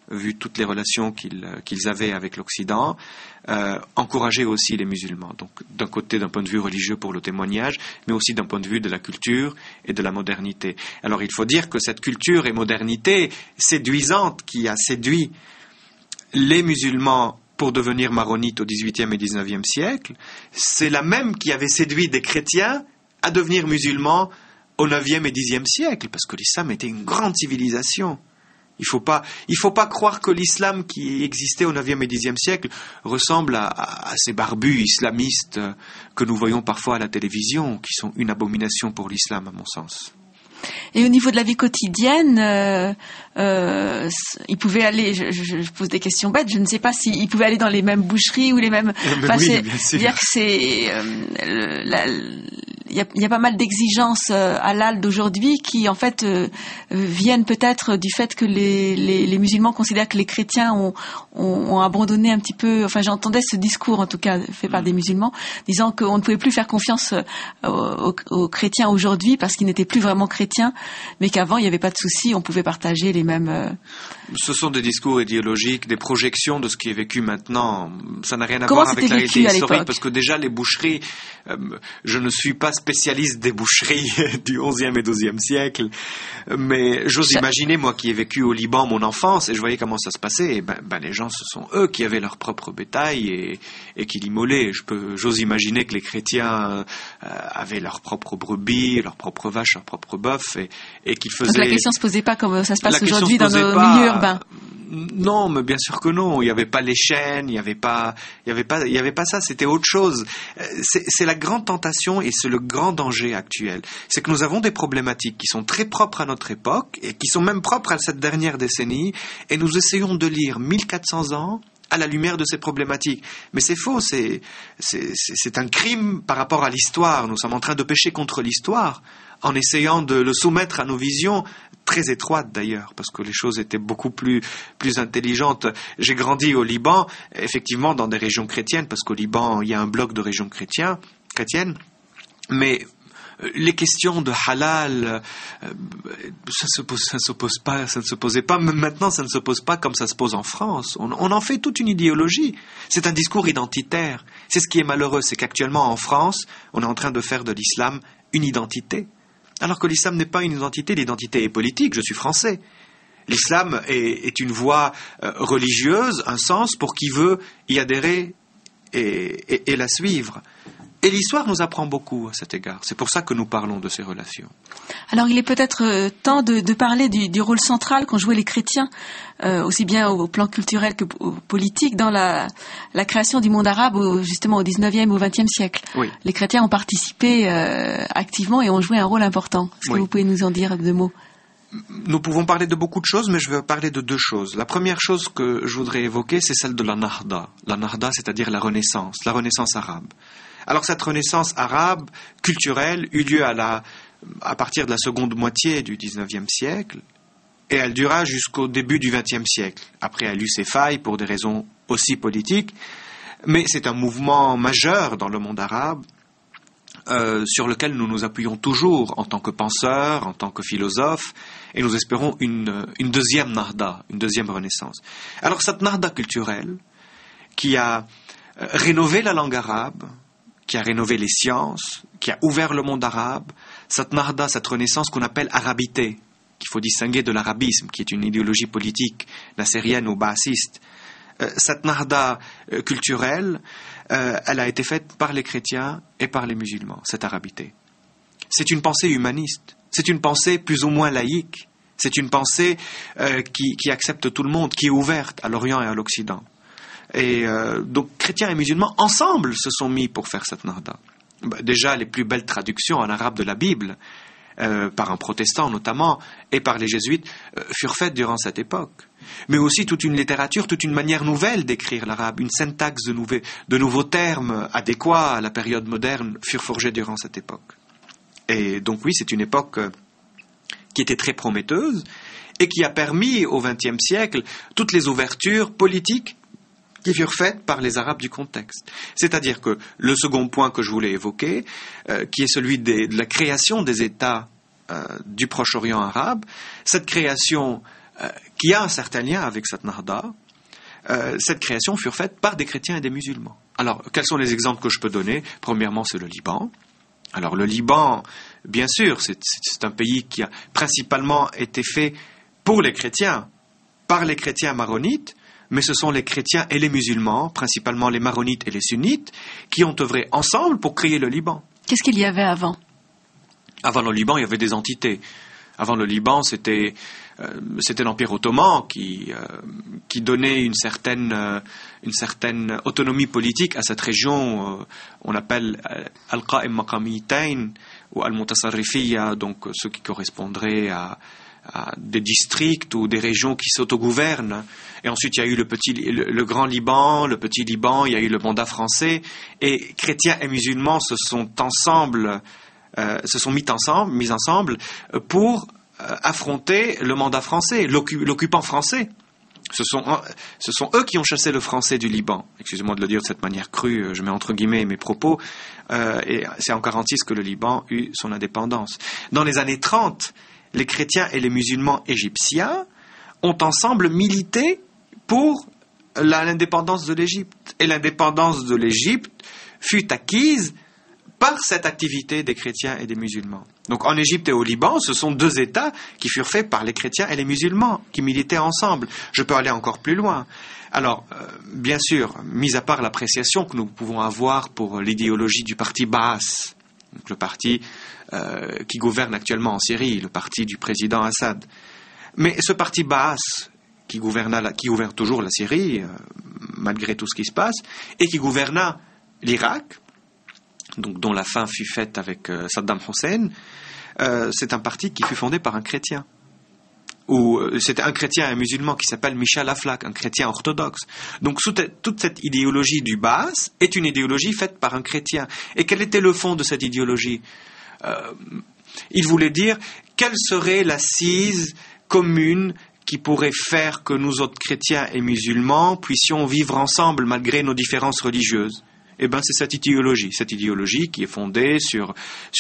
vu toutes les relations qu'ils avaient avec l'Occident, encourageaient aussi les musulmans. Donc d'un côté, d'un point de vue religieux pour le témoignage, mais aussi d'un point de vue de la culture et de la modernité. Alors il faut dire que cette culture et modernité séduisante qui a séduit les musulmans pour devenir maronites au XVIIIe et XIXe siècle, c'est la même qui avait séduit des chrétiens à devenir musulmans au IXe et Xe siècle, parce que l'islam était une grande civilisation. Il faut pas croire que l'islam qui existait au IXe et Xe siècle ressemble à ces barbus islamistes que nous voyons parfois à la télévision, qui sont une abomination pour l'islam, à mon sens. Et au niveau de la vie quotidienne, ils pouvaient aller, je pose des questions bêtes, je ne sais pas s'ils pouvaient aller dans les mêmes boucheries ou les mêmes... Oui, bien sûr. Dire que c'est... Il y a pas mal d'exigences halal d'aujourd'hui qui en fait viennent peut-être du fait que les musulmans considèrent que les chrétiens ont abandonné un petit peu. Enfin, j'entendais ce discours en tout cas fait par des musulmans disant qu'on ne pouvait plus faire confiance aux chrétiens aujourd'hui parce qu'ils n'étaient plus vraiment chrétiens, mais qu'avant il n'y avait pas de souci, on pouvait partager les mêmes. Ce sont des discours idéologiques, des projections de ce qui est vécu maintenant. Ça n'a rien à Comment voir avec la réalité historique, parce que déjà les boucheries, je ne suis pas spécialiste des boucheries du XIe et XIIe siècle, mais j'ose imaginer, moi qui ai vécu au Liban mon enfance, et je voyais comment ça se passait, et les gens, ce sont eux qui avaient leur propre bétail et qui l'immolaient. J'ose imaginer que les chrétiens avaient leurs propres brebis, leurs propres vaches, leurs propres bœufs, et qu'ils faisaient... Donc la question se posait pas comme ça se passe aujourd'hui dans nos milieux urbains. Non, mais bien sûr que non. Il n'y avait pas les chaînes, il n'y avait pas ça. C'était autre chose. C'est la grande tentation et c'est le grand danger actuel. C'est que nous avons des problématiques qui sont très propres à notre époque et qui sont même propres à cette dernière décennie. Et nous essayons de lire 1400 ans à la lumière de ces problématiques. Mais c'est faux. C'est un crime par rapport à l'histoire. Nous sommes en train de pécher contre l'histoire en essayant de le soumettre à nos visions, très étroites d'ailleurs, parce que les choses étaient beaucoup plus intelligentes. J'ai grandi au Liban, effectivement dans des régions chrétiennes, parce qu'au Liban, il y a un bloc de régions chrétiennes, mais les questions de halal, ça ne se posait pas, même maintenant ça ne se pose pas comme ça se pose en France. On en fait toute une idéologie. C'est un discours identitaire. C'est ce qui est malheureux, c'est qu'actuellement en France, on est en train de faire de l'islam une identité. Alors que l'islam n'est pas une identité, l'identité est politique, je suis français. L'islam est une voie religieuse, un sens pour qui veut y adhérer et la suivre. Et l'histoire nous apprend beaucoup à cet égard. C'est pour ça que nous parlons de ces relations. Alors il est peut-être temps de parler du rôle central qu'ont joué les chrétiens, aussi bien au plan culturel que politique, dans la création du monde arabe, justement au XIXe ou au XXe siècle. Oui. Les chrétiens ont participé activement et ont joué un rôle important. Est-ce que vous pouvez nous en dire deux mots ? Nous pouvons parler de beaucoup de choses, mais je vais parler de deux choses. La première chose que je voudrais évoquer, c'est celle de la Nahda. La Nahda, c'est-à-dire la Renaissance arabe. Alors cette renaissance arabe culturelle eut lieu à partir de la seconde moitié du XIXe siècle et elle dura jusqu'au début du XXe siècle. Après, elle eut ses failles pour des raisons aussi politiques, mais c'est un mouvement majeur dans le monde arabe sur lequel nous nous appuyons toujours en tant que penseurs, en tant que philosophes, et nous espérons une deuxième Nahda, une deuxième renaissance. Alors cette Nahda culturelle, qui a rénové la langue arabe, qui a rénové les sciences, qui a ouvert le monde arabe, cette Nahda, cette renaissance qu'on appelle arabité, qu'il faut distinguer de l'arabisme, qui est une idéologie politique nassérienne ou baassiste. Cette Nahda culturelle, elle a été faite par les chrétiens et par les musulmans, cette arabité. C'est une pensée humaniste, c'est une pensée plus ou moins laïque, c'est une pensée qui accepte tout le monde, qui est ouverte à l'Orient et à l'Occident. Et donc chrétiens et musulmans ensemble se sont mis pour faire cette Nahda. Déjà les plus belles traductions en arabe de la Bible, par un protestant notamment, et par les jésuites, furent faites durant cette époque. Mais aussi toute une littérature, toute une manière nouvelle d'écrire l'arabe, une syntaxe de nouveaux termes adéquats à la période moderne furent forgés durant cette époque. Et donc oui, c'est une époque qui était très prometteuse et qui a permis au XXe siècle toutes les ouvertures politiques qui furent faites par les Arabes du contexte. C'est-à-dire que le second point que je voulais évoquer, qui est celui de la création des États du Proche-Orient arabe, cette création qui a un certain lien avec cette Nahda, cette création fut faite par des chrétiens et des musulmans. Alors, quels sont les exemples que je peux donner ? Premièrement, c'est le Liban. Alors, le Liban, bien sûr, c'est un pays qui a principalement été fait pour les chrétiens, par les chrétiens maronites, mais ce sont les chrétiens et les musulmans, principalement les maronites et les sunnites, qui ont œuvré ensemble pour créer le Liban. Qu'est-ce qu'il y avait avant ? Avant le Liban, il y avait des entités. Avant le Liban, c'était l'Empire ottoman qui donnait une certaine autonomie politique à cette région. On appelle Al-Qa'im Maqamitain ou Al-Mutasarrifiyya, donc ce qui correspondrait à des districts ou des régions qui s'autogouvernent. Et ensuite, il y a eu le Grand Liban, le Petit Liban, il y a eu le mandat français. Et chrétiens et musulmans se sont mis ensemble pour affronter le mandat français, l'occupant français. Ce sont eux qui ont chassé le français du Liban. Excusez-moi de le dire de cette manière crue, je mets entre guillemets mes propos. Et c'est en 1946 que le Liban eut son indépendance. Dans les années 30, les chrétiens et les musulmans égyptiens ont ensemble milité pour l'indépendance de l'Égypte. Et l'indépendance de l'Égypte fut acquise par cette activité des chrétiens et des musulmans. Donc en Égypte et au Liban, ce sont deux États qui furent faits par les chrétiens et les musulmans, qui militaient ensemble. Je peux aller encore plus loin. Alors, bien sûr, mis à part l'appréciation que nous pouvons avoir pour l'idéologie du parti Baas, donc le parti qui gouverne actuellement en Syrie, le parti du président Assad. Mais ce parti Baas, qui gouverne toujours la Syrie, malgré tout ce qui se passe, et qui gouverna l'Irak, donc dont la fin fut faite avec Saddam Hussein, c'est un parti qui fut fondé par un chrétien. C'était un chrétien et un musulman qui s'appelle Michel Aflaq, un chrétien orthodoxe. Donc toute cette idéologie du Baas est une idéologie faite par un chrétien. Et quel était le fond de cette idéologie ? Il voulait dire quelle serait l'assise commune qui pourrait faire que nous autres chrétiens et musulmans puissions vivre ensemble malgré nos différences religieuses. Eh bien, c'est cette idéologie qui est fondée sur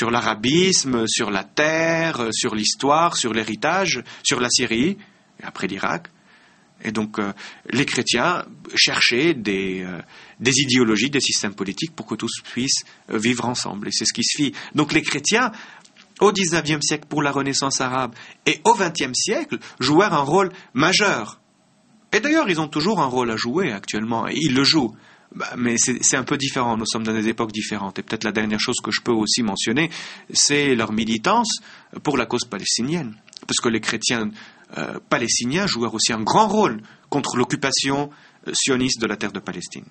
l'arabisme, sur la terre, sur l'histoire, sur l'héritage, sur la Syrie, et après l'Irak. Et donc, les chrétiens cherchaient des idéologies, des systèmes politiques pour que tous puissent vivre ensemble. Et c'est ce qui se fit. Donc, les chrétiens, au XIXe siècle, pour la Renaissance arabe, et au XXe siècle, jouèrent un rôle majeur. Et d'ailleurs, ils ont toujours un rôle à jouer actuellement, et ils le jouent. Mais c'est un peu différent, nous sommes dans des époques différentes. Et peut-être la dernière chose que je peux aussi mentionner, c'est leur militance pour la cause palestinienne. Parce que les chrétiens palestiniens jouèrent aussi un grand rôle contre l'occupation sioniste de la terre de Palestine.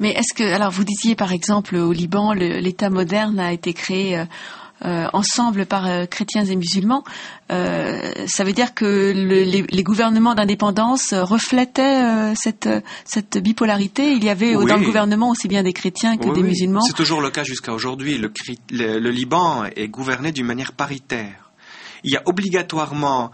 Mais alors vous disiez par exemple au Liban, l'État moderne a été créé ensemble par chrétiens et musulmans. Ça veut dire que les gouvernements d'indépendance reflétaient cette bipolarité. Il y avait dans le gouvernement aussi bien des chrétiens que des musulmans. C'est toujours le cas jusqu'à aujourd'hui. Le Liban est gouverné d'une manière paritaire. Il y a obligatoirement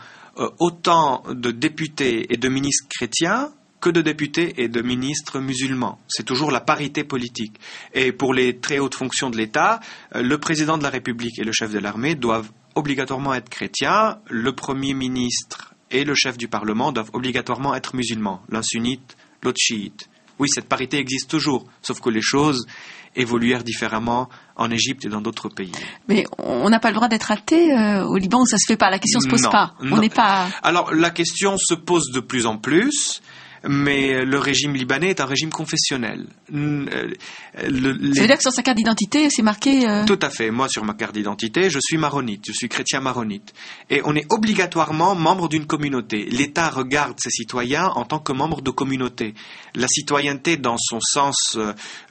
autant de députés et de ministres chrétiens que de députés et de ministres musulmans. C'est toujours la parité politique. Et pour les très hautes fonctions de l'État, le président de la République et le chef de l'armée doivent obligatoirement être chrétiens, le Premier ministre et le chef du Parlement doivent obligatoirement être musulmans, l'un sunnite, l'autre chiite. Oui, cette parité existe toujours, sauf que les choses évoluèrent différemment en Égypte et dans d'autres pays. Mais on n'a pas le droit d'être athée au Liban, où ça se fait pas, la question se pose pas. Non. On n'est pas... Alors, la question se pose de plus en plus, mais le régime libanais est un régime confessionnel. Ça veut dire que sur sa carte d'identité, c'est marqué... Tout à fait. Moi, sur ma carte d'identité, je suis maronite, je suis chrétien maronite. Et on est obligatoirement membre d'une communauté. L'État regarde ses citoyens en tant que membres de communauté. La citoyenneté, dans son sens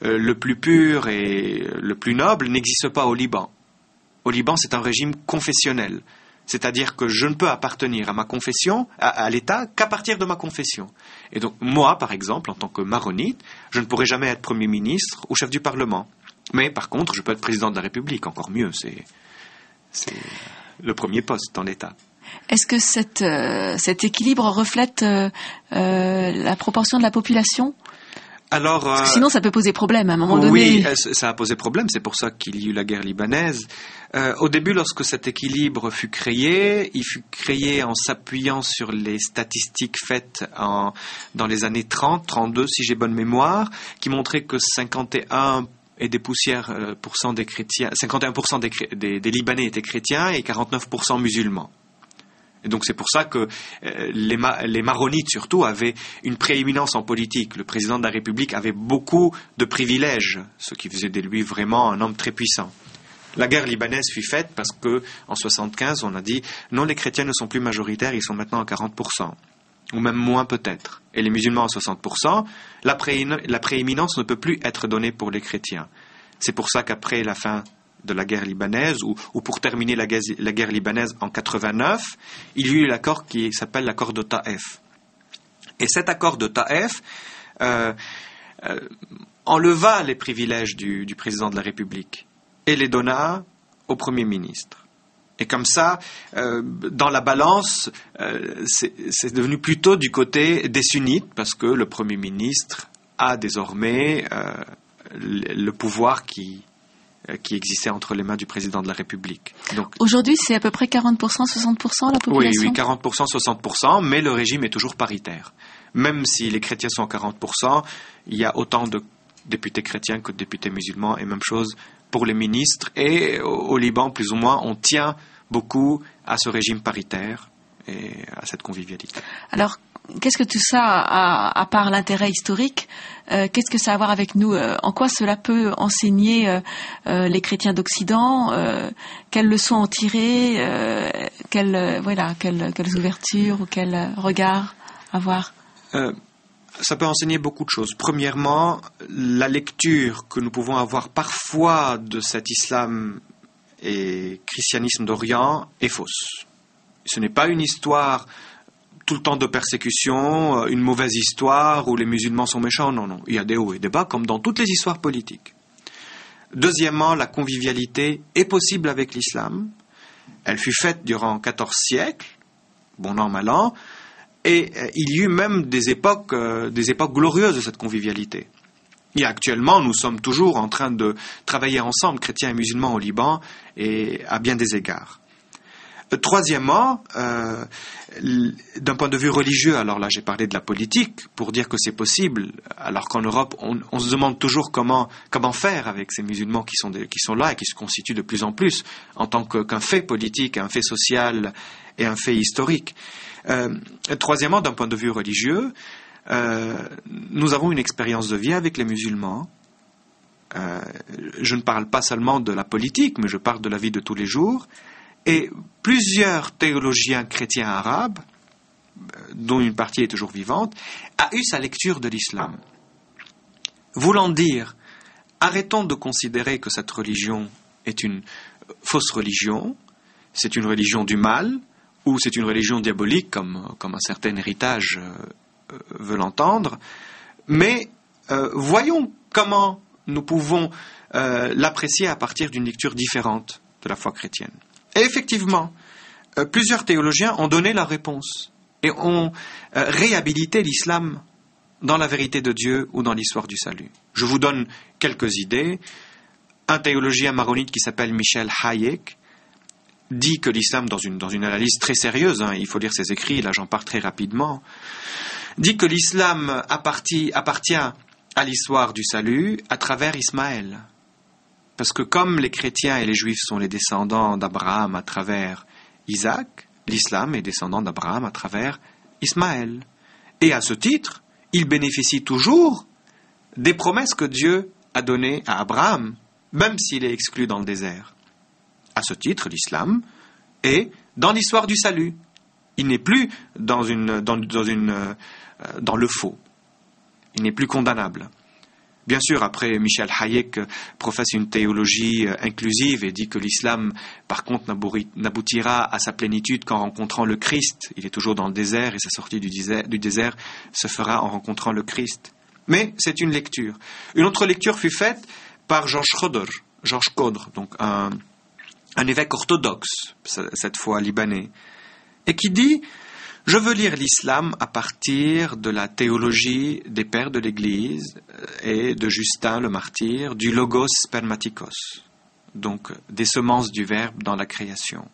le plus pur et le plus noble, n'existe pas au Liban. Au Liban, c'est un régime confessionnel. C'est-à-dire que je ne peux appartenir à ma confession, à l'État, qu'à partir de ma confession. Et donc, moi, par exemple, en tant que maronite, je ne pourrai jamais être Premier ministre ou chef du Parlement. Mais par contre, je peux être président de la République, encore mieux. C'est le premier poste dans l'État. Est-ce que cet équilibre reflète la proportion de la population ? Alors, parce que sinon, ça peut poser problème à un moment donné. Oui, ça a posé problème. C'est pour ça qu'il y eut la guerre libanaise. Au début, lorsque cet équilibre fut créé, il fut créé en s'appuyant sur les statistiques faites dans les années 30, 32, si j'ai bonne mémoire, qui montraient que 51 et des poussières % des chrétiens, 51% des Libanais étaient chrétiens et 49% musulmans. Et donc c'est pour ça que les maronites surtout avaient une prééminence en politique. Le président de la République avait beaucoup de privilèges, ce qui faisait de lui vraiment un homme très puissant. La guerre libanaise fut faite parce que en 75 on a dit non, les chrétiens ne sont plus majoritaires, ils sont maintenant à 40%. Ou même moins peut-être. Et les musulmans à 60%, la prééminence ne peut plus être donnée pour les chrétiens. C'est pour ça qu'après la fin de la guerre libanaise, ou pour terminer la guerre libanaise en 89, il y a eu l'accord qui s'appelle l'accord de Taïf. Et cet accord de Taïf enleva les privilèges du président de la République et les donna au Premier ministre. Et comme ça, dans la balance, c'est devenu plutôt du côté des sunnites, parce que le Premier ministre a désormais le pouvoir qui existait entre les mains du président de la République. Donc, aujourd'hui, c'est à peu près 40%, 60% la population ? Oui, 40%, 60%, mais le régime est toujours paritaire. Même si les chrétiens sont à 40%, il y a autant de députés chrétiens que de députés musulmans, et même chose pour les ministres. Et au Liban, plus ou moins, on tient beaucoup à ce régime paritaire et à cette convivialité. Alors, qu'est-ce que tout ça, à part l'intérêt historique, qu'est-ce que ça a à voir avec nous ? En quoi cela peut enseigner les chrétiens d'Occident ? Quelles leçons en tirer ? Quelles ouvertures ou quels regards avoir ? Ça peut enseigner beaucoup de choses. Premièrement, la lecture que nous pouvons avoir parfois de cet islam et christianisme d'Orient est fausse. Ce n'est pas une histoire tout le temps de persécution, une mauvaise histoire où les musulmans sont méchants. Non, non. Il y a des hauts et des bas, comme dans toutes les histoires politiques. Deuxièmement, la convivialité est possible avec l'islam. Elle fut faite durant 14 siècles, bon an, mal an, et il y eut même des époques glorieuses de cette convivialité. Et actuellement, nous sommes toujours en train de travailler ensemble, chrétiens et musulmans au Liban, et à bien des égards. Troisièmement, d'un point de vue religieux, alors là j'ai parlé de la politique pour dire que c'est possible, alors qu'en Europe on se demande toujours comment faire avec ces musulmans qui sont là et qui se constituent de plus en plus en tant qu'un fait politique, un fait social et un fait historique. Troisièmement, d'un point de vue religieux, nous avons une expérience de vie avec les musulmans. Je ne parle pas seulement de la politique, mais je parle de la vie de tous les jours. Et plusieurs théologiens chrétiens arabes, dont une partie est toujours vivante, a eu sa lecture de l'islam. Voulant dire, arrêtons de considérer que cette religion est une fausse religion, c'est une religion du mal, ou c'est une religion diabolique, comme un certain héritage veut l'entendre, mais voyons comment nous pouvons l'apprécier à partir d'une lecture différente de la foi chrétienne. Et effectivement, plusieurs théologiens ont donné la réponse et ont réhabilité l'islam dans la vérité de Dieu ou dans l'histoire du salut. Je vous donne quelques idées. Un théologien maronite qui s'appelle Michel Hayek dit que l'islam, dans une analyse très sérieuse, il faut lire ses écrits, là j'en parle très rapidement, dit que l'islam appartient à l'histoire du salut à travers Ismaël. Parce que comme les chrétiens et les juifs sont les descendants d'Abraham à travers Isaac, l'islam est descendant d'Abraham à travers Ismaël. Et à ce titre, il bénéficie toujours des promesses que Dieu a données à Abraham, même s'il est exclu dans le désert. À ce titre, l'islam est dans l'histoire du salut. Il n'est plus dans le faux. Il n'est plus condamnable. Bien sûr, après, Michel Hayek professe une théologie inclusive et dit que l'islam, par contre, n'aboutira à sa plénitude qu'en rencontrant le Christ. Il est toujours dans le désert et sa sortie du désert se fera en rencontrant le Christ. Mais c'est une lecture. Une autre lecture fut faite par Georges Kodr, donc un évêque orthodoxe, cette fois libanais, et qui dit « Je veux lire l'islam à partir de la théologie des pères de l'Église et de Justin le martyr, du logos spermatikos, donc des semences du Verbe dans la création.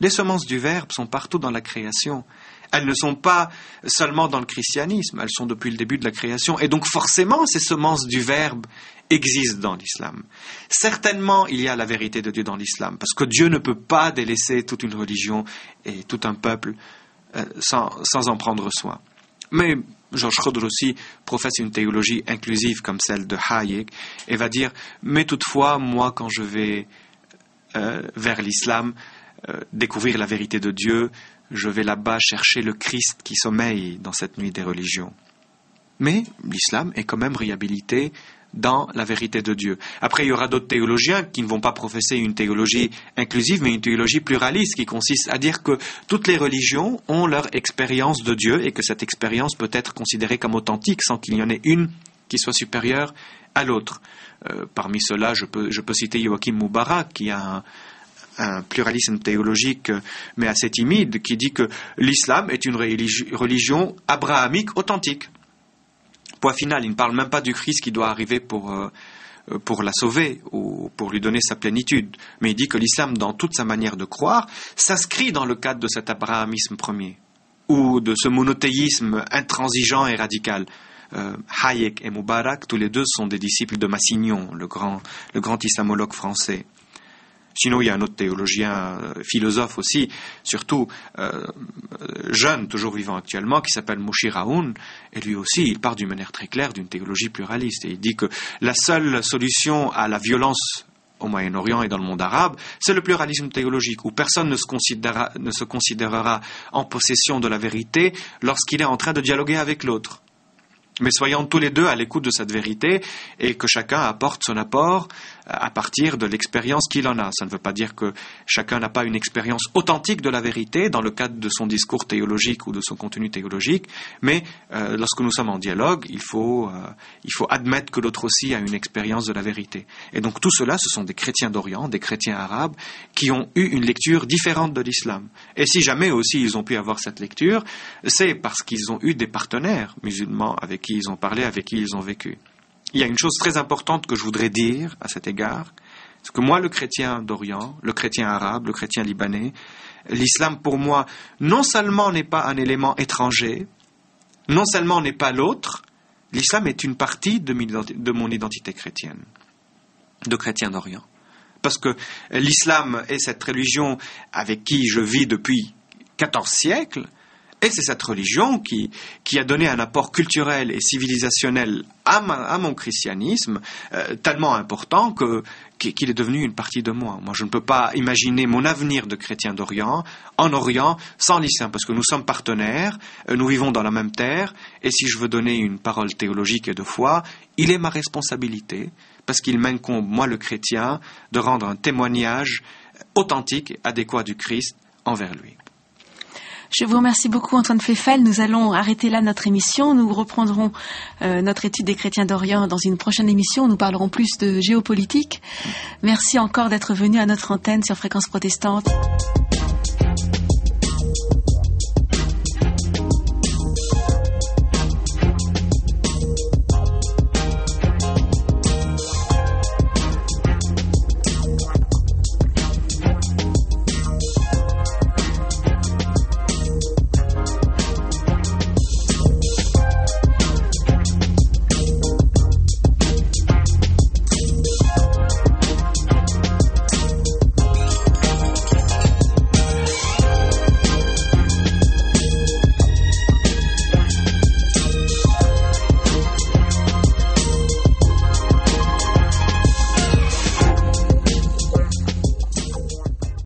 Les semences du Verbe sont partout dans la création. Elles ne sont pas seulement dans le christianisme, elles sont depuis le début de la création. Et donc forcément, ces semences du Verbe existent dans l'islam. Certainement, il y a la vérité de Dieu dans l'islam, parce que Dieu ne peut pas délaisser toute une religion et tout un peuple sans en prendre soin. Mais Georges Kodr aussi professe une théologie inclusive comme celle de Hayek et va dire « Mais toutefois, moi, quand je vais vers l'islam, découvrir la vérité de Dieu, je vais là-bas chercher le Christ qui sommeille dans cette nuit des religions. » Mais l'islam est quand même réhabilité dans la vérité de Dieu. Après, il y aura d'autres théologiens qui ne vont pas professer une théologie inclusive, mais une théologie pluraliste qui consiste à dire que toutes les religions ont leur expérience de Dieu et que cette expérience peut être considérée comme authentique sans qu'il y en ait une qui soit supérieure à l'autre. Parmi ceux-là, je peux citer Joachim Mubarak qui a un pluralisme théologique mais assez timide, qui dit que l'islam est une religion abrahamique authentique. Point final, il ne parle même pas du Christ qui doit arriver pour la sauver ou pour lui donner sa plénitude. Mais il dit que l'islam, dans toute sa manière de croire, s'inscrit dans le cadre de cet abrahamisme premier, ou de ce monothéisme intransigeant et radical. Hayek et Mubarak, tous les deux sont des disciples de Massignon, le grand islamologue français. Sinon, il y a un autre théologien, philosophe aussi, surtout jeune, toujours vivant actuellement, qui s'appelle Moshe Raoun, et lui aussi, il part d'une manière très claire d'une théologie pluraliste. Et il dit que la seule solution à la violence au Moyen-Orient et dans le monde arabe, c'est le pluralisme théologique, où personne ne se considérera en possession de la vérité lorsqu'il est en train de dialoguer avec l'autre. Mais soyons tous les deux à l'écoute de cette vérité et que chacun apporte son apport à partir de l'expérience qu'il en a. Ça ne veut pas dire que chacun n'a pas une expérience authentique de la vérité dans le cadre de son discours théologique ou de son contenu théologique, mais lorsque nous sommes en dialogue, il faut admettre que l'autre aussi a une expérience de la vérité. Et donc tout cela, ce sont des chrétiens d'Orient, des chrétiens arabes, qui ont eu une lecture différente de l'islam. Et si jamais aussi ils ont pu avoir cette lecture, c'est parce qu'ils ont eu des partenaires musulmans avec qui ils ont parlé, avec qui ils ont vécu. Il y a une chose très importante que je voudrais dire à cet égard, c'est que moi, le chrétien d'Orient, le chrétien arabe, le chrétien libanais, l'islam pour moi, non seulement n'est pas un élément étranger, non seulement n'est pas l'autre, l'islam est une partie de mon identité chrétienne, de chrétien d'Orient. Parce que l'islam est cette religion avec qui je vis depuis 14 siècles, et c'est cette religion qui a donné un apport culturel et civilisationnel à mon christianisme tellement important qu'il est devenu une partie de moi. Moi, je ne peux pas imaginer mon avenir de chrétien d'Orient, en Orient, sans l'islam, parce que nous sommes partenaires, nous vivons dans la même terre, et si je veux donner une parole théologique et de foi, il est ma responsabilité, parce qu'il m'incombe, moi le chrétien, de rendre un témoignage authentique et adéquat du Christ envers lui. Je vous remercie beaucoup, Antoine Pfeffel. Nous allons arrêter là notre émission. Nous reprendrons notre étude des chrétiens d'Orient dans une prochaine émission. Nous parlerons plus de géopolitique. Merci encore d'être venu à notre antenne sur Fréquence Protestante.